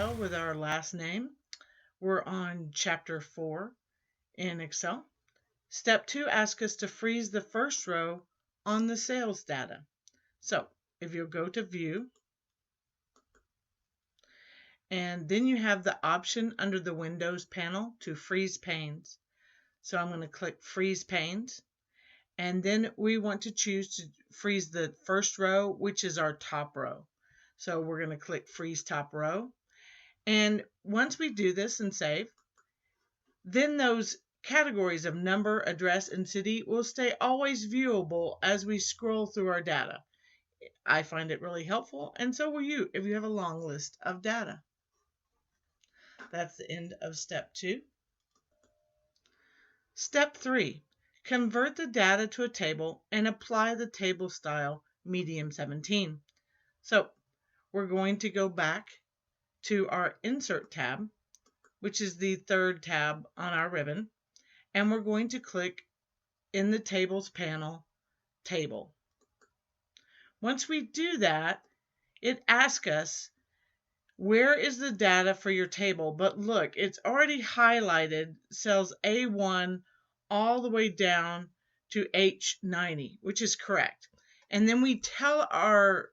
style with our last name. We're on Chapter 4 in Excel. Step 2 asks us to freeze the first row on the sales data. So if you'll go to View, and then you have the option under the Windows panel to freeze panes. So I'm going to click Freeze Panes. And then we want to choose to freeze the first row, which is our top row. So we're going to click Freeze Top Row. And once we do this and save, then those categories of number, address, and city will stay always viewable as we scroll through our data. I find it really helpful, and so will you if you have a long list of data. That's the end of step 2. Step 3. Convert the data to a table and apply the table style medium 17. So we're going to go back to our Insert tab, which is the third tab on our ribbon, and we're going to click in the Tables panel, Table. Once we do that, it asks us, where is the data for your table? But look, it's already highlighted cells A1 all the way down to H90, which is correct. And then we tell our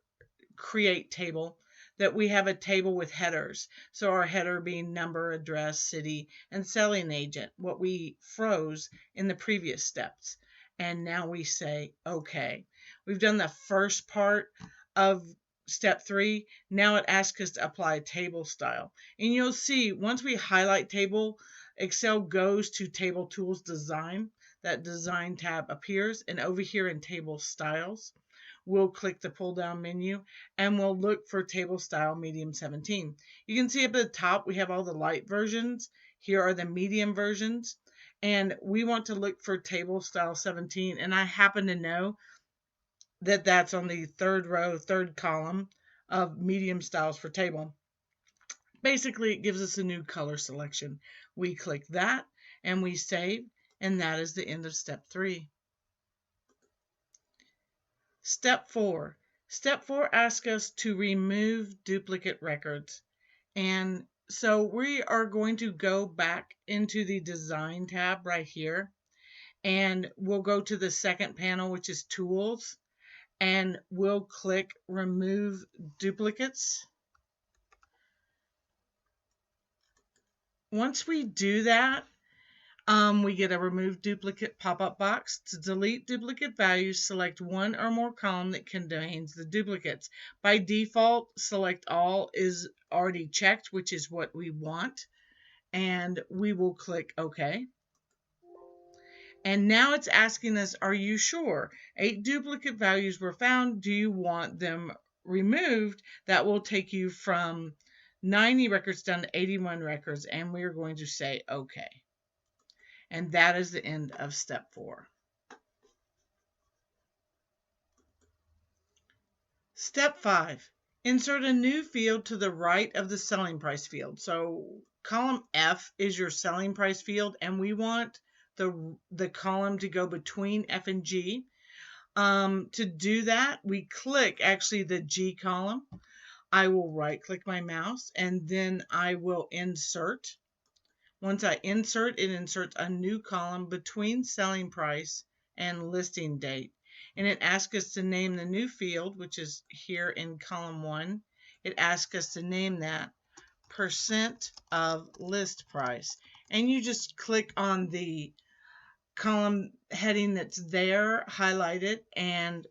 Create Table that we have a table with headers. So our header being number, address, city, and selling agent, what we froze in the previous steps. And now we say, okay. We've done the first part of step 3. Now it asks us to apply table style. And you'll see once we highlight table, Excel goes to Table Tools Design. That Design tab appears. And over here in Table Styles, we'll click the pull down menu and we'll look for Table Style Medium 17. You can see up at the top we have all the light versions. Here are the medium versions. And we want to look for Table Style 17. And I happen to know that that's on the third row, third column of medium styles for table. Basically, it gives us a new color selection. We click that and we save, and that is the end of step 3. Step 4. Step 4 asks us to remove duplicate records. And so we are going to go back into the Design tab right here, and we'll go to the second panel, which is Tools, and we'll click Remove Duplicates. Once we do that, we get a Remove Duplicate pop-up box. To delete duplicate values, select one or more column that contains the duplicates. By default, Select All is already checked, which is what we want, and we will click OK. And now it's asking us, are you sure? 8 duplicate values were found. Do you want them removed? That will take you from 90 records down to 81 records, and we're going to say OK. And that is the end of step 4. Step 5. Insert a new field to the right of the selling price field. So column F is your selling price field, and we want the column to go between F and G. To do that, we click actually the G column. I will right click my mouse and then I will insert. Once I insert, it inserts a new column between selling price and listing date. And it asks us to name the new field, which is here in column 1. It asks us to name that % of list price. And you just click on the column heading that's there, highlight it, and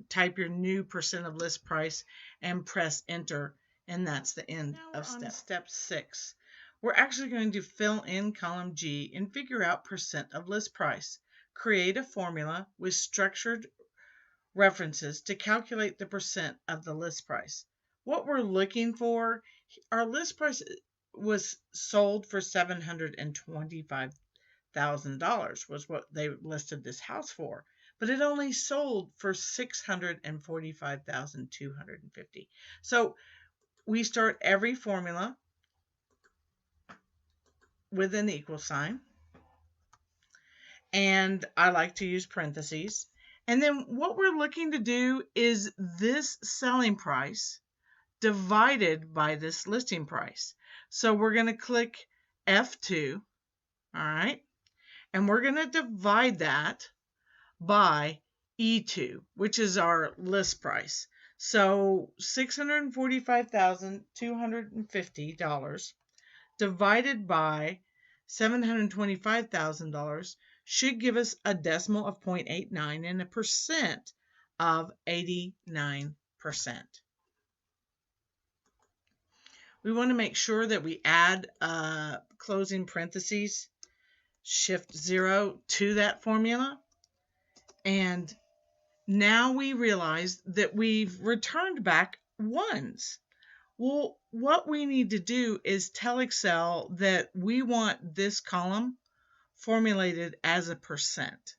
type your new % of list price and press enter. And that's the end of step 6. We're actually going to fill in column G and figure out % of list price. Create a formula with structured references to calculate the % of the list price. What we're looking for, our list price was sold for $725,000 was what they listed this house for, but it only sold for $645,250. So we start every formula with an equal sign, and I like to use parentheses. And then what we're looking to do is this selling price divided by this listing price. So we're going to click F2, all right? And we're going to divide that by E2, which is our list price. So $645,250 divided by $725,000 should give us a decimal of 0.89 and a percent of 89%. We want to make sure that we add closing parentheses, shift 0 to that formula. And now we realize that we've returned back ones. Well, what we need to do is tell Excel that we want this column formulated as a percent.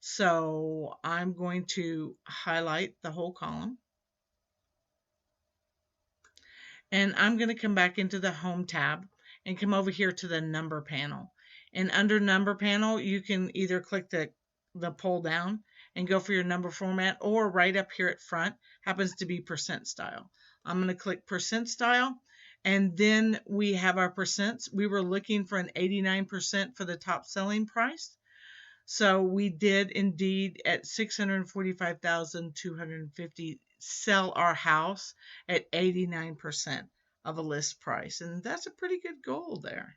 So I'm going to highlight the whole column. And I'm going to come back into the Home tab and come over here to the Number panel. And under Number panel, you can either click the pull down and go for your number format, or right up here at front happens to be percent style. I'm going to click percent style, and then we have our percents. We were looking for an 89% for the top selling price. So we did indeed at $645,250 sell our house at 89% of a list price. And that's a pretty good goal there.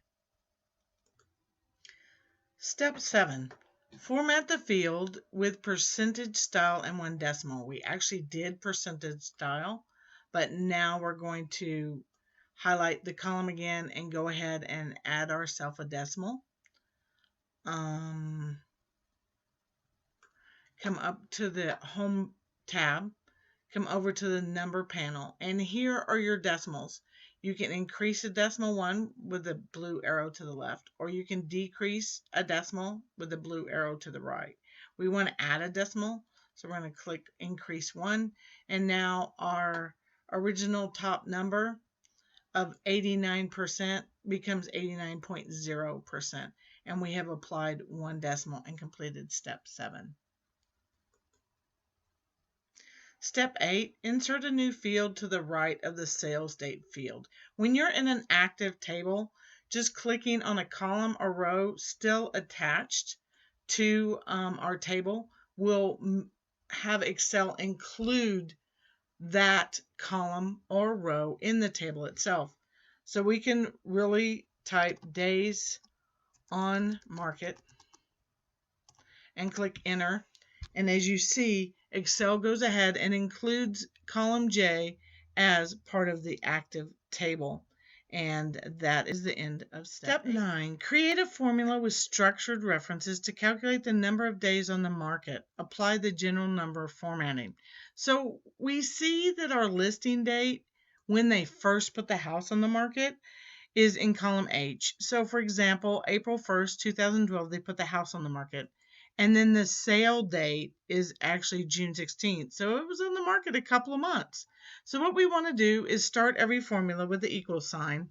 Step 7. Format the field with percentage style and 1 decimal. We actually did percentage style, but now we're going to highlight the column again and go ahead and add ourselves a decimal. Come up to the Home tab, come over to the Number panel, and here are your decimals. You can increase a decimal 1 with the blue arrow to the left, or you can decrease a decimal with the blue arrow to the right. We want to add a decimal, so we're going to click increase 1, and now our original top number of 89% becomes 89.0%, and we have applied 1 decimal and completed step 7. Step 8, insert a new field to the right of the sales date field. When you're in an active table, just clicking on a column or row still attached to our table will have Excel include that column or row in the table itself. So we can really type days on market and click enter. And as you see, Excel goes ahead and includes column J as part of the active table. And that is the end of step 9. Create a formula with structured references to calculate the number of days on the market. Apply the general number formatting. So we see that our listing date, when they first put the house on the market, is in column H. So for example, April 1st, 2012, they put the house on the market. And then the sale date is actually June 16th. So it was on the market a couple of months. So what we want to do is start every formula with the equal sign.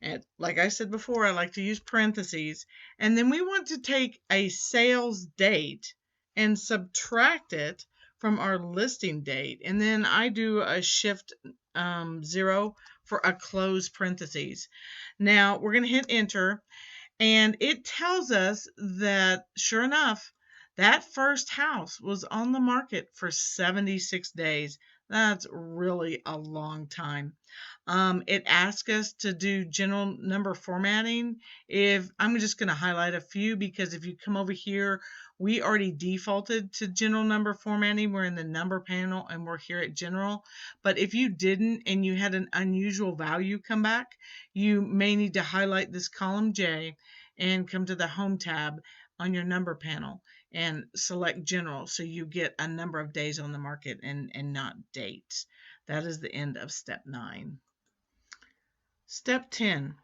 And like I said before, I like to use parentheses. And then we want to take a sales date and subtract it from our listing date. And then I do a shift 0 for a close parentheses. Now we're going to hit enter. And it tells us that, sure enough, that first house was on the market for 76 days. That's really a long time. It asks us to do general number formatting. I'm just going to highlight a few, because if you come over here, we already defaulted to general number formatting. We're in the number panel and we're here at general. But if you didn't and you had an unusual value come back, you may need to highlight this column J and come to the Home tab on your number panel and select general, so you get a number of days on the market and not dates. That is the end of step 9. Step 10,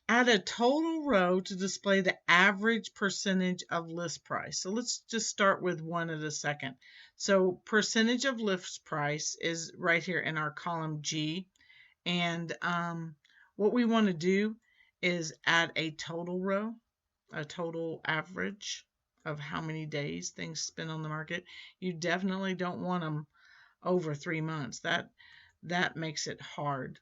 add a total row to display the average percentage of list price. So let's just start with one at a second. So percentage of list price is right here in our column G. And what we want to do is add a total row, a total average of how many days things spend on the market. You definitely don't want them over 3 months. That makes it hard.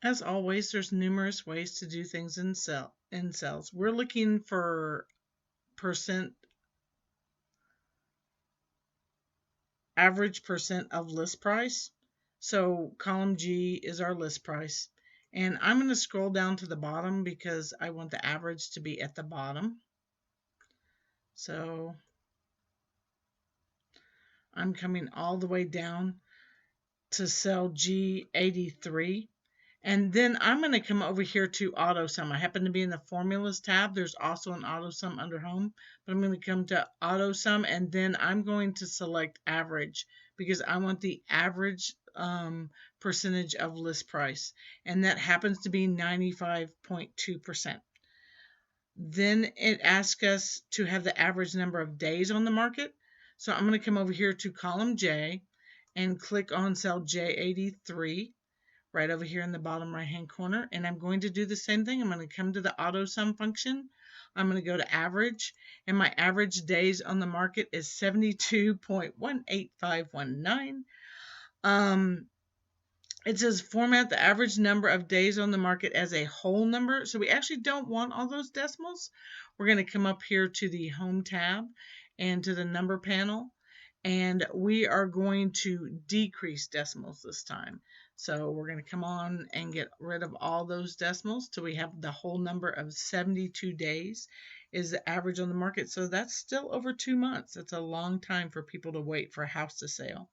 As always, there's numerous ways to do things in cells. We're looking for percent average percent of list price. So column G is our list price. And I'm going to scroll down to the bottom because I want the average to be at the bottom. So I'm coming all the way down to cell G83. And then I'm going to come over here to AutoSum. I happen to be in the Formulas tab. There's also an AutoSum under Home. But I'm going to come to AutoSum, and then I'm going to select Average because I want the average percentage of list price. And that happens to be 95.2%. Then it asks us to have the average number of days on the market. So I'm going to come over here to column J and click on cell J83 right over here in the bottom right hand corner, and I'm going to do the same thing. I'm going to come to the auto sum function. I'm going to go to average, and my average days on the market is 72.18519. It says format the average number of days on the market as a whole number. So we actually don't want all those decimals. We're going to come up here to the Home tab and to the number panel, and we are going to decrease decimals this time. So we're going to come on and get rid of all those decimals till we have the whole number of 72 days is the average on the market. So that's still over 2 months. That's a long time for people to wait for a house to sell.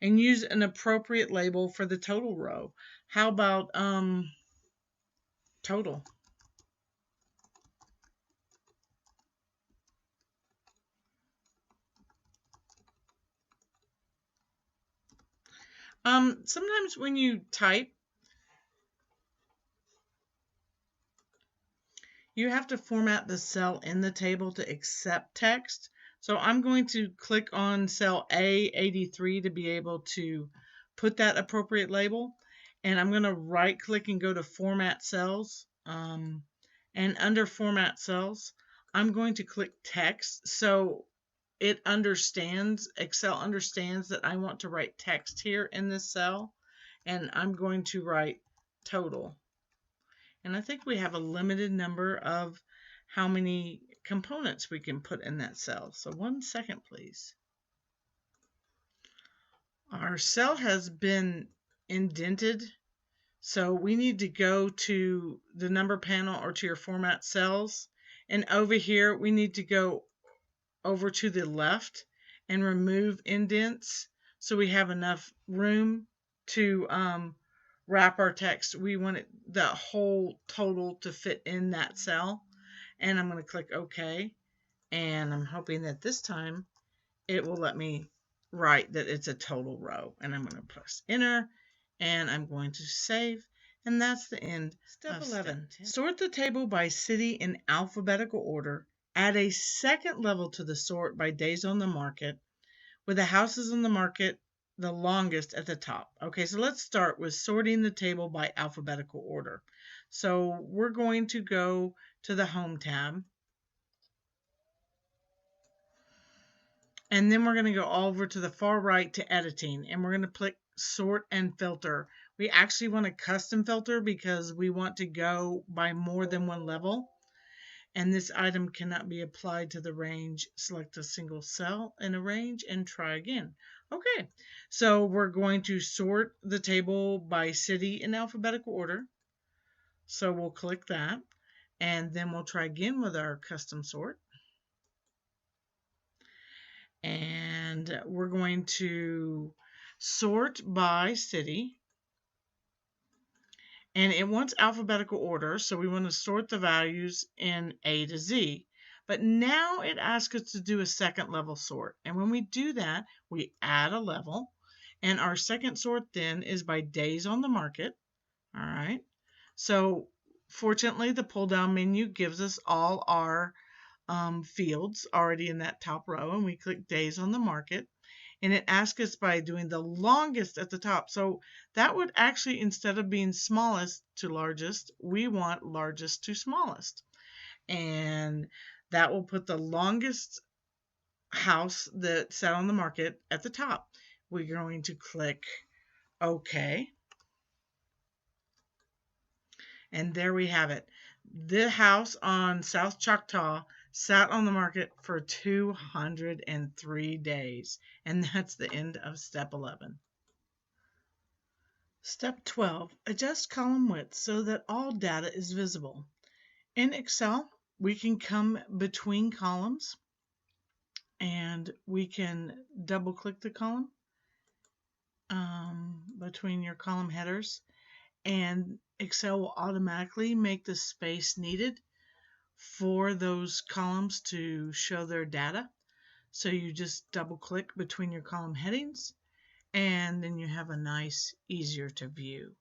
And use an appropriate label for the total row. How about total? Sometimes when you type, you have to format the cell in the table to accept text. So I'm going to click on cell A83 to be able to put that appropriate label. And I'm going to right click and go to Format Cells. And under Format Cells, I'm going to click Text. So it understands, Excel understands that I want to write text here in this cell. And I'm going to write total. And I think we have a limited number of how many components we can put in that cell. So 1 second, please. Our cell has been indented, so we need to go to the number panel or to your format cells. And over here, we need to go over to the left and remove indents so we have enough room to wrap our text. We want the whole total to fit in that cell. And I'm going to click OK. And I'm hoping that this time it will let me write that it's a total row. And I'm going to press Enter. And I'm going to save. And that's the end. Step 11. Sort the table by city in alphabetical order. Add a second level to the sort by days on the market, with the houses on the market the longest at the top. Okay, so let's start with sorting the table by alphabetical order. So we're going to go to the Home tab. And then we're going to go over to the far right to Editing, and we're going to click Sort and Filter. We actually want a custom filter because we want to go by more than one level. And this item cannot be applied to the range. Select a single cell in a range and try again. Okay, so we're going to sort the table by city in alphabetical order. So we'll click that, and then we'll try again with our custom sort. And we're going to sort by city. And it wants alphabetical order, so we want to sort the values in A to Z. But now it asks us to do a second level sort. And when we do that, we add a level. And our second sort then is by days on the market. All right. So fortunately, the pull down menu gives us all our fields already in that top row. And we click days on the market. And it asks us by doing the longest at the top. So that would actually, instead of being smallest to largest, we want largest to smallest. And that will put the longest house that sat on the market at the top. We're going to click OK. And there we have it. The house on South Choctaw sat on the market for 203 days. And that's the end of step 11. Step 12. Adjust column width so that all data is visible. In Excel, we can come between columns and we can double click the column between your column headers, and Excel will automatically make the space needed for those columns to show their data. So you just double click between your column headings and then you have a nice, easier to view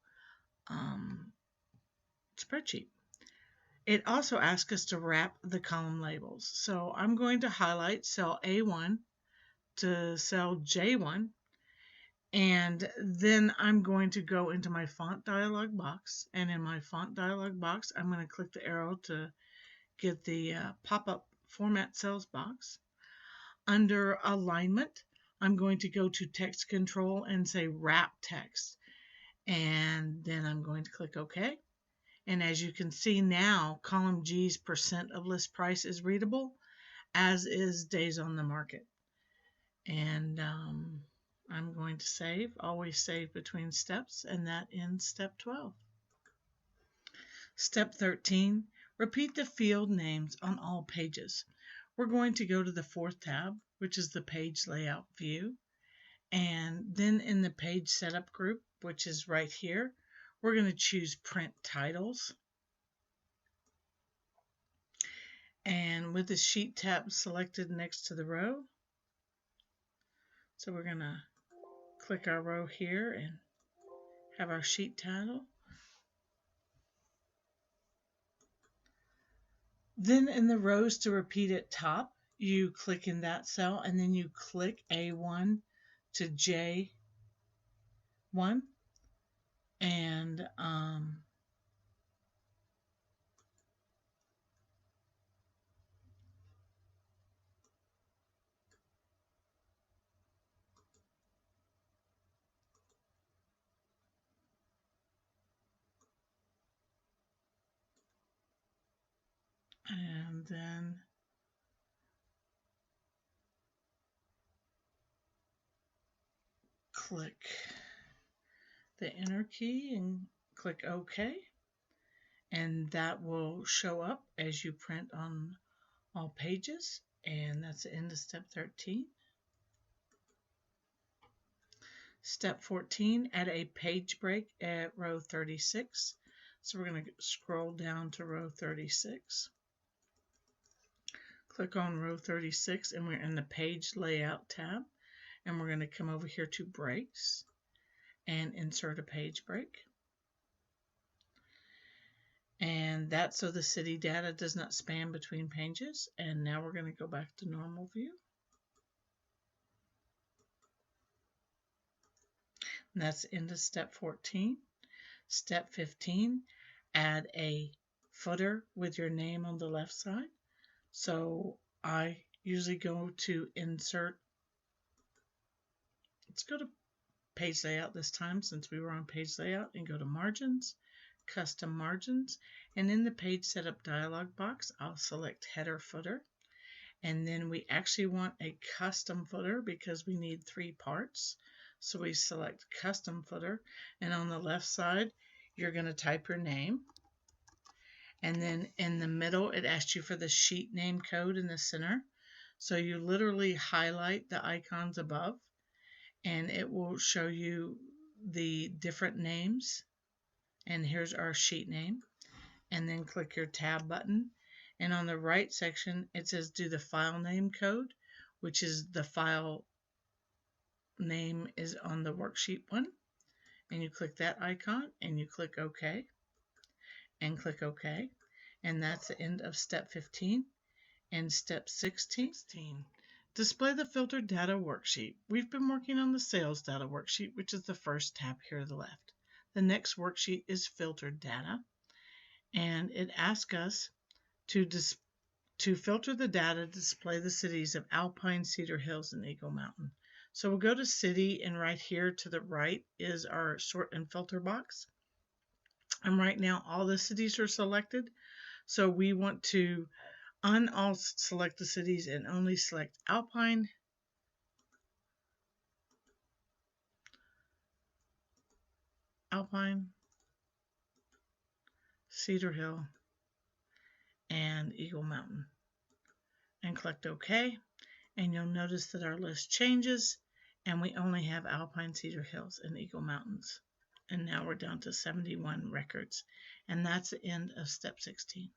spreadsheet. It also asks us to wrap the column labels. So I'm going to highlight cell A1 to cell J1, and then I'm going to go into my font dialog box, and in my font dialog box I'm going to click the arrow to get the pop-up format cells box. Under alignment, I'm going to go to text control and say wrap text, and then I'm going to click OK. And as you can see now, column G's percent of list price is readable, as is days on the market. And I'm going to save, always save between steps, and that ends step 12. Step 13, repeat the field names on all pages. We're going to go to the fourth tab, which is the page layout view. And then in the page setup group, which is right here, we're going to choose print titles. And with the sheet tab selected next to the row, so we're going to click our row here and have our sheet title. Then in the rows to repeat at top, you click in that cell and then you click A1 to J1 and then click the enter key and click OK, and that will show up as you print on all pages. And that's the end of step 13. Step 14, add a page break at row 36. So we're going to scroll down to row 36. Click on row 36 and we're in the page layout tab, and we're going to come over here to breaks and insert a page break. And that's so the city data does not span between pages. And now we're going to go back to normal view. And that's into step 14. Step 15, add a footer with your name on the left side. So I usually go to insert. Let's go to page layout this time since we were on page layout, and go to margins, custom margins, and in the page setup dialog box I'll select header footer, and then we actually want a custom footer because we need 3 parts. So we select custom footer, and on the left side you're going to type your name, and then in the middle it asks you for the sheet name code in the center. So you literally highlight the icons above and it will show you the different names. And here's our sheet name, and then click your tab button, and on the right section it says do the file name code, which is the file name is on the worksheet one, and you click that icon and you click OK and click OK, and that's the end of step 15. And step 16, display the filtered data worksheet. We've been working on the sales data worksheet, which is the first tab here to the left. The next worksheet is filtered data, and it asks us to filter the data to display the cities of Alpine, Cedar Hills, and Eagle Mountain. So we'll go to city, and right here to the right is our sort and filter box. And right now all the cities are selected. So we want to select the cities and only select Alpine, Cedar Hill, and Eagle Mountain. And click OK. And you'll notice that our list changes and we only have Alpine, Cedar Hills, and Eagle Mountains. And now we're down to 71 records. And that's the end of step 16.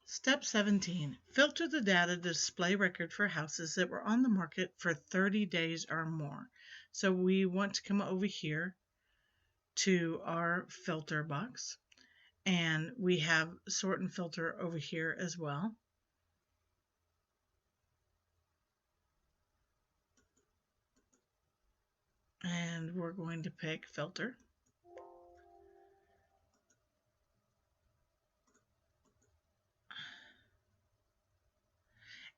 Step 17. Filter the data to display record for houses that were on the market for 30 days or more. So we want to come over here to our filter box. And we have sort and filter over here as well. And we're going to pick filter.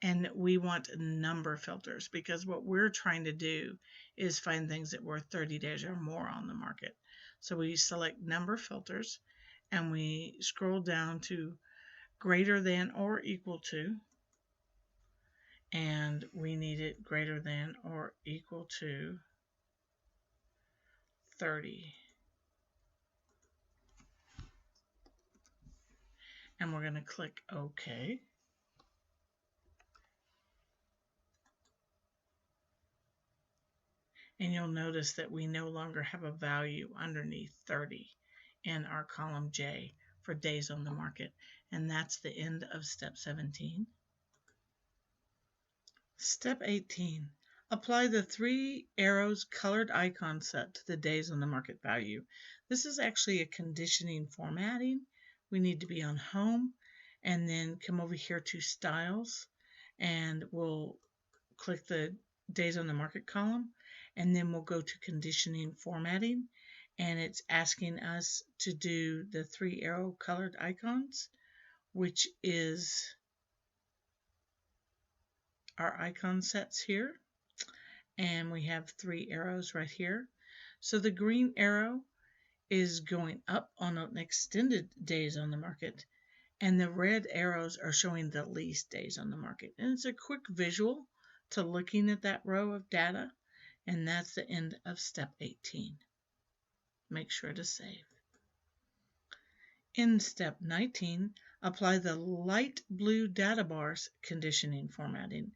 And we want number filters because what we're trying to do is find things that were 30 days or more on the market. So we select number filters and we scroll down to greater than or equal to, and we need it greater than or equal to 30. And we're going to click OK. And you'll notice that we no longer have a value underneath 30 in our column J for days on the market. And that's the end of step 17. Step 18. Apply the 3 arrows colored icon set to the days on the market value. This is actually a conditioning formatting. We need to be on Home and then come over here to Styles, and we'll click the days on the market column, and then we'll go to conditioning formatting, and it's asking us to do the 3 arrow colored icons, which is our icon sets here, and we have 3 arrows right here. So the green arrow is going up on an extended days on the market, and the red arrows are showing the least days on the market. And it's a quick visual to looking at that row of data, and that's the end of step 18. Make sure to save. In step 19, apply the light blue data bars conditioning formatting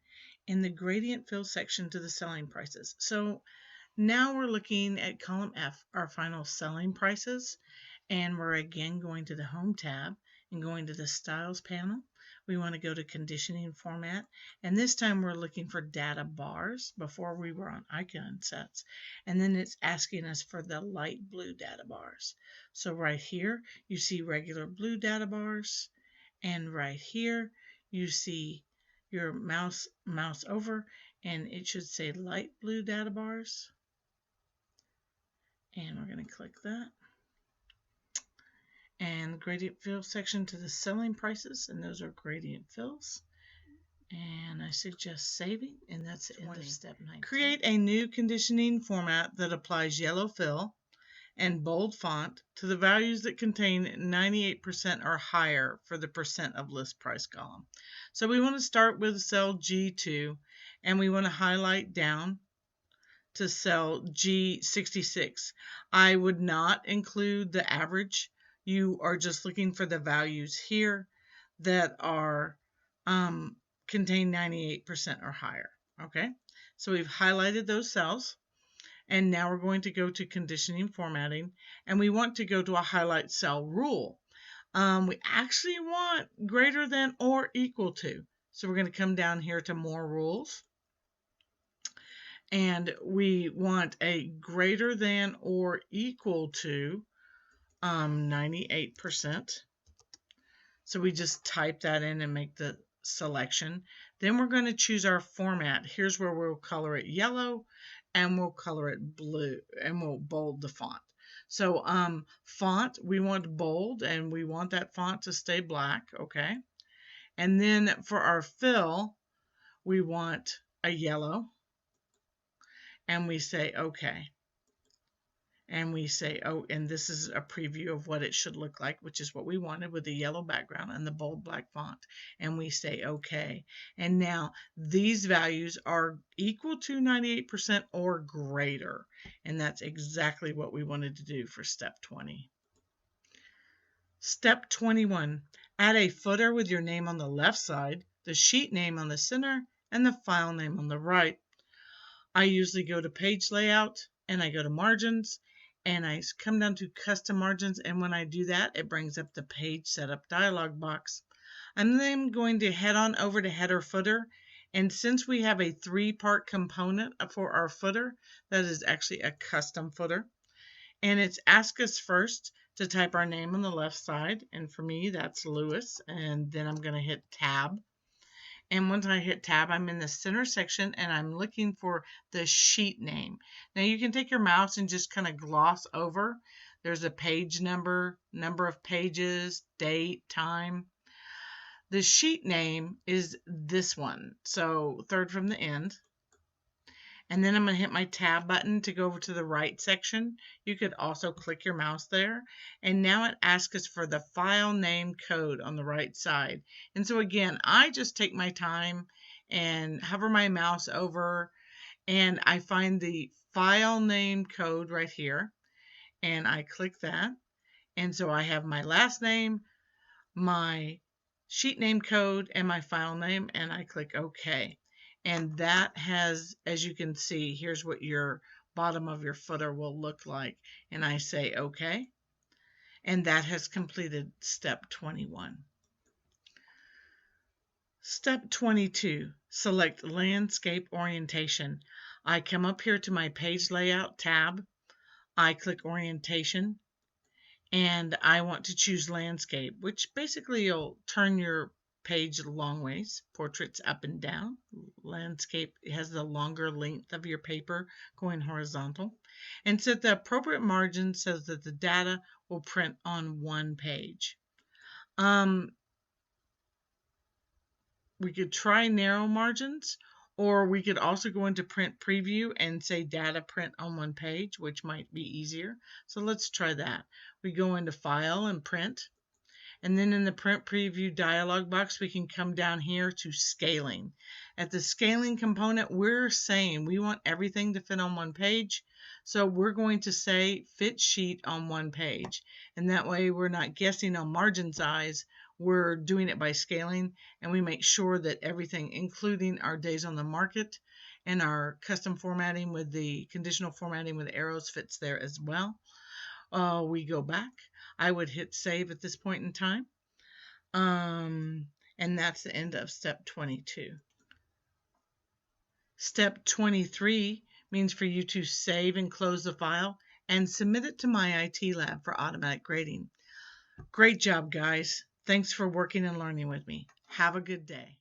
in the gradient fill section to the selling prices. So now we're looking at column F, our final selling prices, and we're again going to the Home tab and going to the Styles panel. We want to go to conditioning format, and this time we're looking for data bars. Before we were on icon sets, and then it's asking us for the light blue data bars. So right here you see regular blue data bars, and right here you see your mouse over and it should say light blue data bars, and we're going to click that. And gradient fill section to the selling prices, and those are gradient fills. And I suggest saving, and that's the end of step 19. Create a new conditioning format that applies yellow fill and bold font to the values that contain 98% or higher for the percent of list price column. So we want to start with cell G2, and we want to highlight down to cell G66. I would not include the average. You are just looking for the values here that are contain 98% or higher. Okay, so we've highlighted those cells, and now we're going to go to conditioning formatting, and we want to go to a highlight cell rule. We actually want greater than or equal to, so we're going to come down here to more rules, and we want a greater than or equal to 98%. So we just type that in and make the selection. Then we're going to choose our format. Here's where we'll color it yellow, and we'll color it blue, and we'll bold the font. So font, we want bold, and we want that font to stay black, okay? And then for our fill, we want a yellow, and we say okay. And we say, oh, and this is a preview of what it should look like, which is what we wanted with the yellow background and the bold black font. And we say, okay. And now these values are equal to 98% or greater. And that's exactly what we wanted to do for step 20. Step 21, add a footer with your name on the left side, the sheet name on the center, and the file name on the right. I usually go to page layout and I go to margins and I come down to custom margins, and when I do that, it brings up the page setup dialog box. I'm then going to head on over to header footer, and since we have a 3-part component for our footer, that is actually a custom footer, and it's asked us first to type our name on the left side, and for me that's Lewis, and then I'm going to hit tab. And once I hit tab, I'm in the center section and I'm looking for the sheet name. Now you can take your mouse and just kind of gloss over. There's a page number, number of pages, date, time. The sheet name is this one, so third from the end. And then I'm going to hit my tab button to go over to the right section. You could also click your mouse there. And now it asks us for the file name code on the right side. And so again, I just take my time and hover my mouse over, and I find the file name code right here. And I click that. And so I have my last name, my sheet name code, and my file name, and I click OK. And that has, as you can see, here's what your bottom of your footer will look like. And I say OK. And that has completed step 21. Step 22, select landscape orientation. I come up here to my page layout tab. I click orientation. And I want to choose landscape, which basically you'll turn your page long ways, portraits up and down. Landscape has the longer length of your paper going horizontal. And set the appropriate margin so that the data will print on one page. We could try narrow margins, or we could also go into print preview and say data print on one page, which might be easier. So let's try that. We go into file and print. And then in the print preview dialog box, we can come down here to scaling. At the scaling component, we're saying we want everything to fit on one page. So we're going to say fit sheet on one page. And that way we're not guessing on margin size. We're doing it by scaling, and we make sure that everything, including our days on the market and our custom formatting with the conditional formatting with arrows, fits there as well. We go back. I would hit save at this point in time. And that's the end of step 22. Step 23 means for you to save and close the file and submit it to my IT lab for automatic grading. Great job, guys. Thanks for working and learning with me. Have a good day.